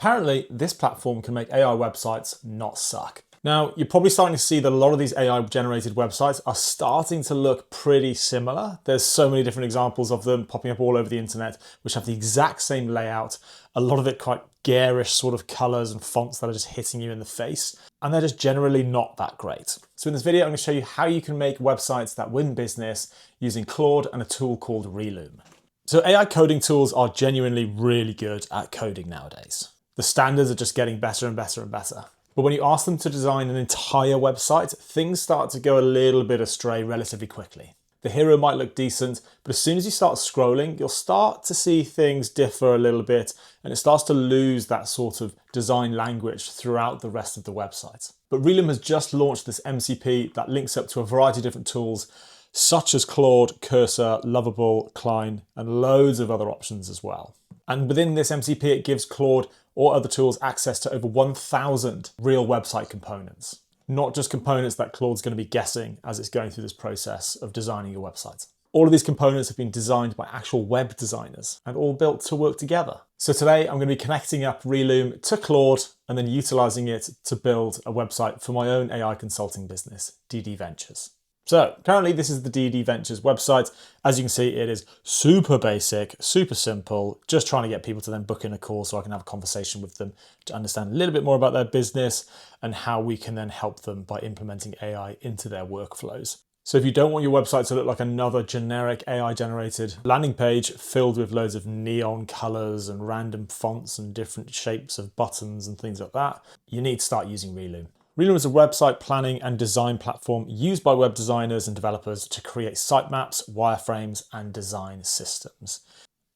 apparently this platform can make AI websites not suck. Now, you're probably starting to see that a lot of these AI-generated websites are starting to look pretty similar. There's so many different examples of them popping up all over the internet, which have the exact same layout, a lot of it quite garish sort of colors and fonts that are just hitting you in the face, and they're just generally not that great. So in this video, I'm going to show you how you can make websites that win business using Claude and a tool called Relume. So AI coding tools are genuinely really good at coding nowadays. The standards are just getting better and better and better. But when you ask them to design an entire website, things start to go a little bit astray relatively quickly. The hero might look decent, but as soon as you start scrolling, you'll start to see things differ a little bit, and it starts to lose that sort of design language throughout the rest of the website. But Relume has just launched this MCP that links up to a variety of different tools, such as Claude, Cursor, Lovable, Klein, and loads of other options as well. And within this MCP, it gives Claude or other tools access to over 1,000 real website components, not just components that Claude's going to be guessing as it's going through this process of designing your website. All of these components have been designed by actual web designers and all built to work together. So today I'm going to be connecting up Relume to Claude and then utilizing it to build a website for my own AI consulting business, DD Ventures. So currently this is the DD Ventures website. As you can see, it is super basic, super simple, just trying to get people to then book in a call so I can have a conversation with them to understand a little bit more about their business and how we can then help them by implementing AI into their workflows. So if you don't want your website to look like another generic AI generated landing page filled with loads of neon colors and random fonts and different shapes of buttons and things like that, you need to start using Relume. Relume is a website planning and design platform used by web designers and developers to create sitemaps, wireframes, and design systems.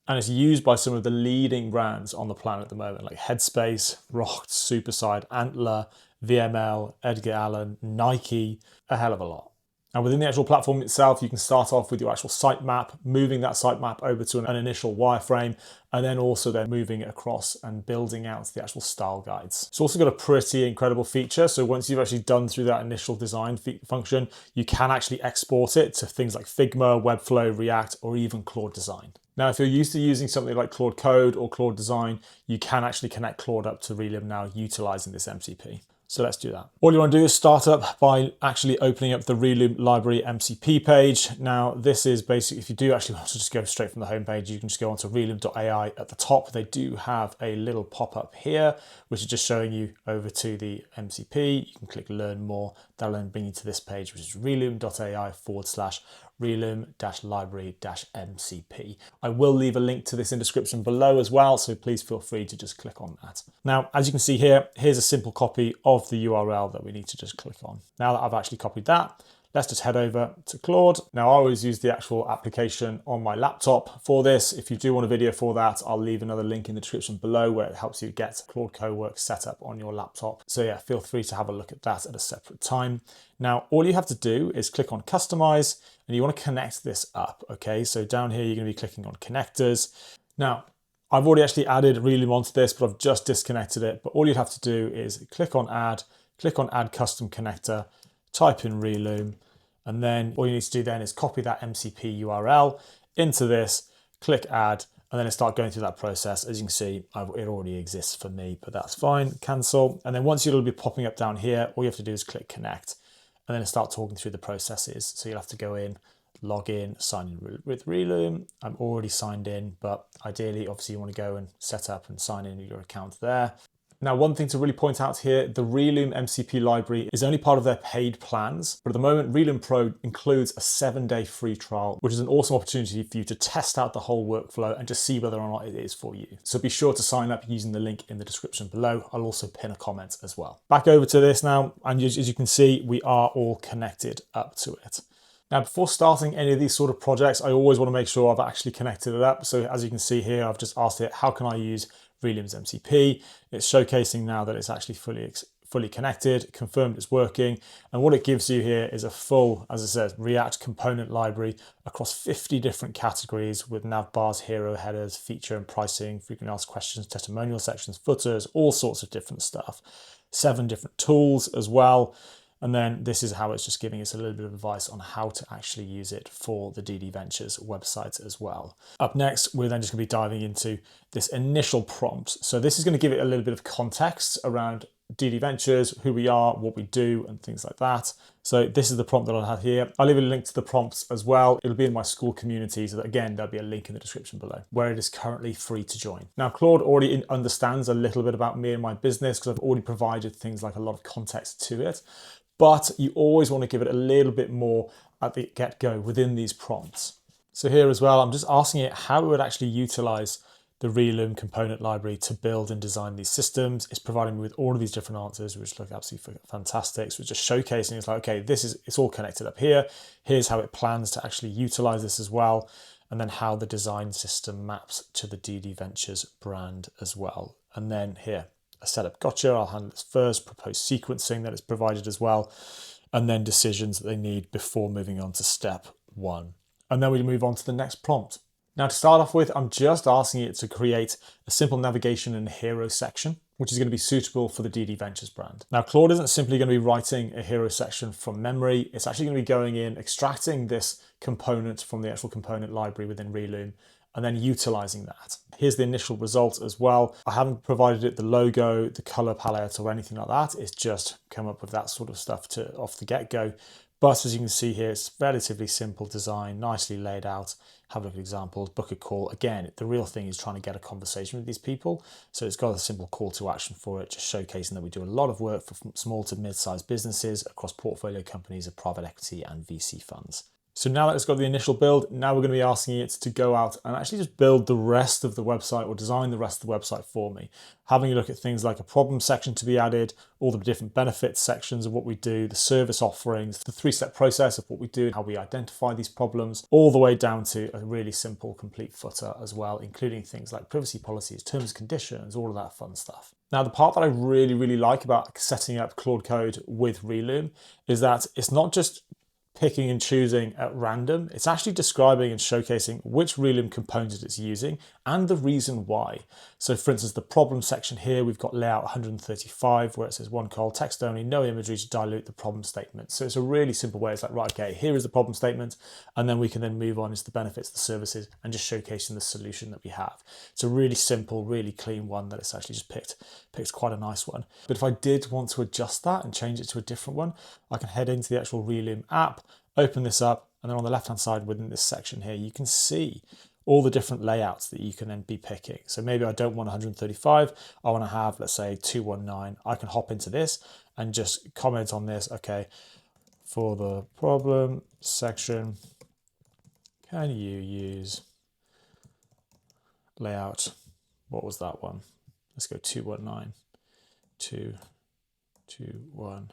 And it's used by some of the leading brands on the planet at the moment, like Headspace, Rocked, Superside, Antler, VML, Edgar Allan, Nike, a hell of a lot. And within the actual platform itself, you can start off with your actual sitemap, moving that sitemap over to an initial wireframe, and then also then moving it across and building out the actual style guides. It's also got a pretty incredible feature. So once you've actually done through that initial design function, you can actually export it to things like Figma, Webflow, React, or even Claude Design. Now, if you're used to using something like Claude Code or Claude Design, you can actually connect Claude up to Relume now utilizing this MCP. So let's do that. All you want to do is start up by actually opening up the Relume Library MCP page. Now, this is basically, if you do actually want to just go straight from the homepage, you can just go onto relume.ai at the top. They do have a little pop-up here, which is just showing you over to the MCP. You can click Learn More. That'll then bring you to this page, which is relume.ai/Relume-library-MCP. I will leave a link to this in the description below as well, so please feel free to just click on that. Now, as you can see here, here's a simple copy of the URL that we need to just click on. Now that I've actually copied that, let's just head over to Claude. Now, I always use the actual application on my laptop for this. If you do want a video for that, I'll leave another link in the description below where it helps you get Claude Cowork set up on your laptop. So yeah, feel free to have a look at that at a separate time. Now, all you have to do is click on Customize, and you want to connect this up, okay? So down here, you're going to be clicking on Connectors. Now, I've already actually added Relume onto this, but I've just disconnected it. But all you'd have to do is click on Add Custom Connector, type in Relume, and then all you need to do then is copy that MCP URL into this, click Add, and then it start going through that process. As you can see, it already exists for me, but that's fine. Cancel. And then once it'll be popping up down here, all you have to do is click Connect, and then start talking through the processes. So you'll have to go in, log in, sign in with Relume. I'm already signed in, but ideally, obviously you want to go and set up and sign in your account there. Now, one thing to really point out here, the Relume MCP library is only part of their paid plans, but at the moment, Relume Pro includes a 7-day free trial, which is an awesome opportunity for you to test out the whole workflow and just see whether or not it is for you. So be sure to sign up using the link in the description below. I'll also pin a comment as well. Back over to this now, and as you can see, we are all connected up to it. Now, before starting any of these sort of projects, I always want to make sure I've actually connected it up. So as you can see here, I've just asked it, how can I use Relume's MCP? It's showcasing now that it's actually fully connected, confirmed it's working. And what it gives you here is a full, as I said, React component library across 50 different categories with nav bars, hero headers, feature and pricing, frequently asked questions, testimonial sections, footers, all sorts of different stuff. 7 different tools as well. And then this is how it's just giving us a little bit of advice on how to actually use it for the DD Ventures website as well. Up next, we're then just going to be diving into this initial prompt. So this is going to give it a little bit of context around DD Ventures, who we are, what we do, and things like that. So this is the prompt that I have here. I'll leave a link to the prompts as well. It'll be in my school community, so that again, there'll be a link in the description below where it is currently free to join. Now, Claude already understands a little bit about me and my business because I've already provided things like a lot of context to it, but you always want to give it a little bit more at the get-go within these prompts. So here as well, I'm just asking it how it would actually utilize the Relume component library to build and design these systems. It's providing me with all of these different answers, which look absolutely fantastic. So it's just showcasing, it's like, okay, it's all connected up here. Here's how it plans to actually utilize this as well. And then how the design system maps to the DD Ventures brand as well. And then here, a setup gotcha. I'll handle this first, proposed sequencing that is provided as well. And then decisions that they need before moving on to step 1. And then we move on to the next prompt. Now, to start off with, I'm just asking it to create a simple navigation and hero section, which is going to be suitable for the DD Ventures brand. Now, Claude isn't simply going to be writing a hero section from memory. It's actually going to be going in, extracting this component from the actual component library within Relume, and then utilizing that. Here's the initial result as well. I haven't provided it the logo, the color palette, or anything like that. It's just come up with that sort of stuff off the get-go. But as you can see here, it's relatively simple design, nicely laid out. Have a look at examples, book a call. Again, the real thing is trying to get a conversation with these people. So it's got a simple call to action for it, just showcasing that we do a lot of work for small to mid-sized businesses across portfolio companies of private equity and VC funds. So now that it's got the initial build, now we're going to be asking it to go out and actually just build the rest of the website or design the rest of the website for me. Having a look at things like a problem section to be added, all the different benefits sections of what we do, the service offerings, the 3-step process of what we do, how we identify these problems, all the way down to a really simple complete footer as well, including things like privacy policies, terms and conditions, all of that fun stuff. Now, the part that I really, really like about setting up Claude Code with Relume is that it's not just picking and choosing at random. It's actually describing and showcasing which Relume component it's using and the reason why. So for instance, the problem section here, we've got layout 135 where it says one col, text only, no imagery to dilute the problem statement. So it's a really simple way. It's like, right, okay, here is the problem statement. And then we can then move on into the benefits, the services, and just showcasing the solution that we have. It's a really simple, really clean one that it's actually just picked quite a nice one. But if I did want to adjust that and change it to a different one, I can head into the actual Relume app, open this up, and then on the left-hand side within this section here, you can see all the different layouts that you can then be picking. So maybe I don't want 135, I want to have, let's say, 219. I can hop into this and just comment on this. Okay, for the problem section, can you use layout? What was that one? Let's go 219, 219.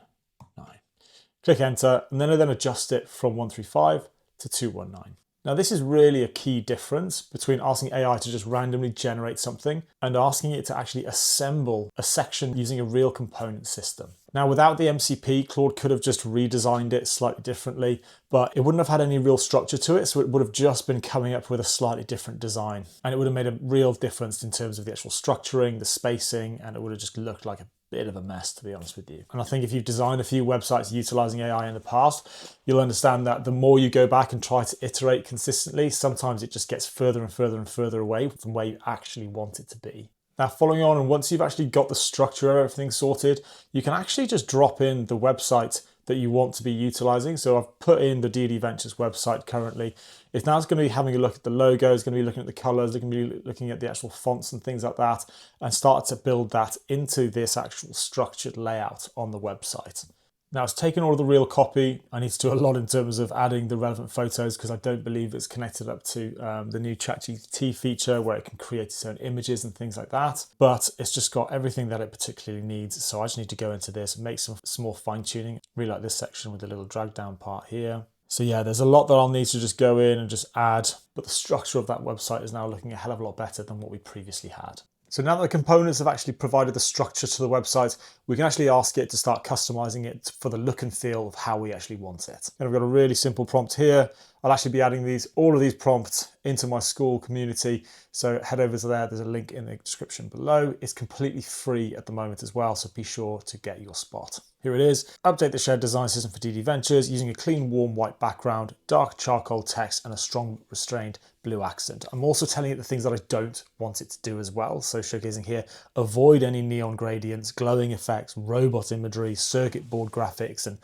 Click enter, and then I adjust it from 135 to 219. Now, this is really a key difference between asking AI to just randomly generate something and asking it to actually assemble a section using a real component system. Now, without the MCP, Claude could have just redesigned it slightly differently, but it wouldn't have had any real structure to it, so it would have just been coming up with a slightly different design. And it would have made a real difference in terms of the actual structuring, the spacing, and it would have just looked like a bit of a mess, to be honest with you. And I think if you've designed a few websites utilizing AI in the past, you'll understand that the more you go back and try to iterate consistently, sometimes it just gets further and further and further away from where you actually want it to be. Now, following on, and once you've actually got the structure of everything sorted, you can actually just drop in the website that you want to be utilizing. So I've put in the DD Ventures website currently. It's now going to be having a look at the logo, it's going to be looking at the colors, it's going to be looking at the actual fonts and things like that, and start to build that into this actual structured layout on the website. Now, it's taken all of the real copy. I need to do a lot in terms of adding the relevant photos because I don't believe it's connected up to the new ChatGPT feature where it can create its own images and things like that. But it's just got everything that it particularly needs. So I just need to go into this and make some small fine tuning. Really like this section with the little drag down part here. So yeah, there's a lot that I'll need to just go in and just add, but the structure of that website is now looking a hell of a lot better than what we previously had. So now that the components have actually provided the structure to the website, we can actually ask it to start customizing it for the look and feel of how we actually want it. And I've got a really simple prompt here. I'll actually be adding all of these prompts into my school community. So head over to there. There's a link in the description below. It's completely free at the moment as well, so be sure to get your spot. Here it is. Update the shared design system for DD Ventures using a clean, warm white background, dark charcoal text, and a strong, restrained blue accent. I'm also telling it the things that I don't want it to do as well. So showcasing here, avoid any neon gradients, glowing effects, robot imagery, circuit board graphics, and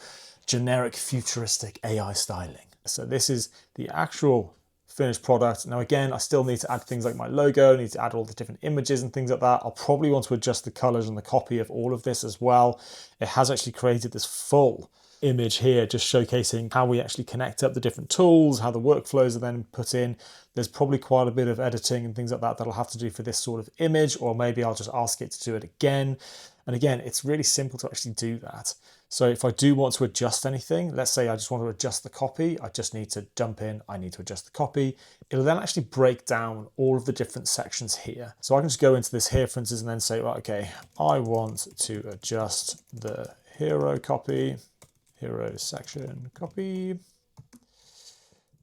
generic futuristic AI styling. So this is the actual finished product. Now again, I still need to add things like my logo, I need to add all the different images and things like that. I'll probably want to adjust the colors and the copy of all of this as well. It has actually created this full image here, just showcasing how we actually connect up the different tools, how the workflows are then put in. There's probably quite a bit of editing and things like that I'll have to do for this sort of image, or maybe I'll just ask it to do it again. And again, it's really simple to actually do that. So if I do want to adjust anything, let's say I just want to adjust the copy, I just need to jump in, I need to adjust the copy. It'll then actually break down all of the different sections here. So I can just go into this here, for instance, and then say, right, okay, I want to adjust the hero copy, hero section copy,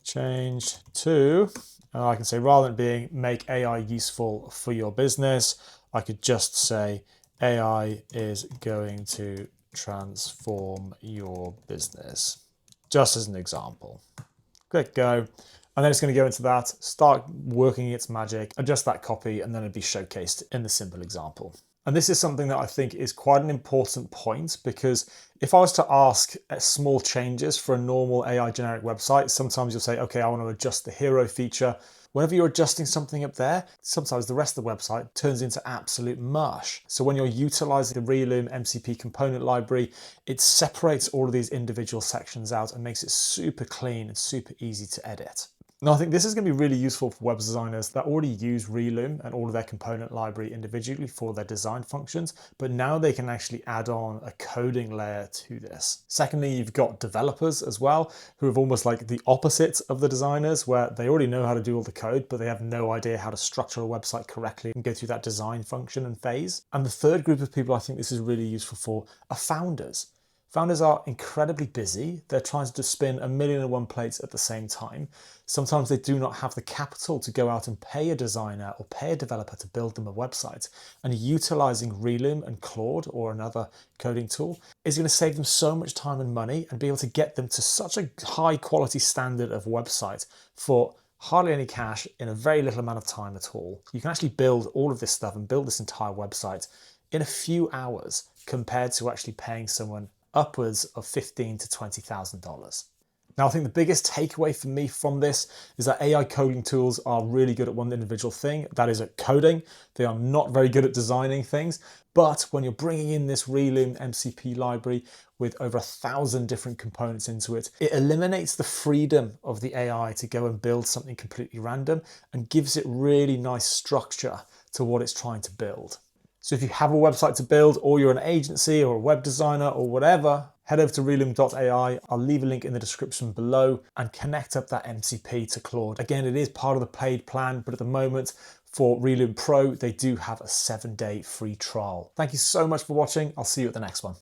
change to, and I can say, rather than being make AI useful for your business, I could just say AI is going to transform your business, just as an example. Click go, and then it's going to go into that, start working its magic, adjust that copy, and then it'll be showcased in the simple example. And this is something that I think is quite an important point, because if I was to ask small changes for a normal AI generic website, sometimes you'll say, okay, I want to adjust the hero feature. Whenever you're adjusting something up there, sometimes the rest of the website turns into absolute mush. So when you're utilizing the Relume MCP component library, it separates all of these individual sections out and makes it super clean and super easy to edit. Now, I think this is going to be really useful for web designers that already use Relume and all of their component library individually for their design functions, but now they can actually add on a coding layer to this. Secondly, you've got developers as well, who have almost like the opposite of the designers, where they already know how to do all the code, but they have no idea how to structure a website correctly and go through that design function and phase. And the third group of people I think this is really useful for are founders. Founders are incredibly busy. They're trying to spin 1,000,001 plates at the same time. Sometimes they do not have the capital to go out and pay a designer or pay a developer to build them a website. And utilizing Relume and Claude or another coding tool is going to save them so much time and money and be able to get them to such a high quality standard of website for hardly any cash in a very little amount of time at all. You can actually build all of this stuff and build this entire website in a few hours compared to actually paying someone upwards of $15,000 to $20,000. Now, I think the biggest takeaway for me from this is that AI coding tools are really good at one individual thing, that is at coding. They are not very good at designing things, but when you're bringing in this Relume MCP library with over 1,000 different components into it, it eliminates the freedom of the AI to go and build something completely random and gives it really nice structure to what it's trying to build. So if you have a website to build, or you're an agency or a web designer or whatever, head over to relume.ai. I'll leave a link in the description below and connect up that MCP to Claude. Again, it is part of the paid plan, but at the moment for Relume Pro, they do have a 7-day free trial. Thank you so much for watching. I'll see you at the next one.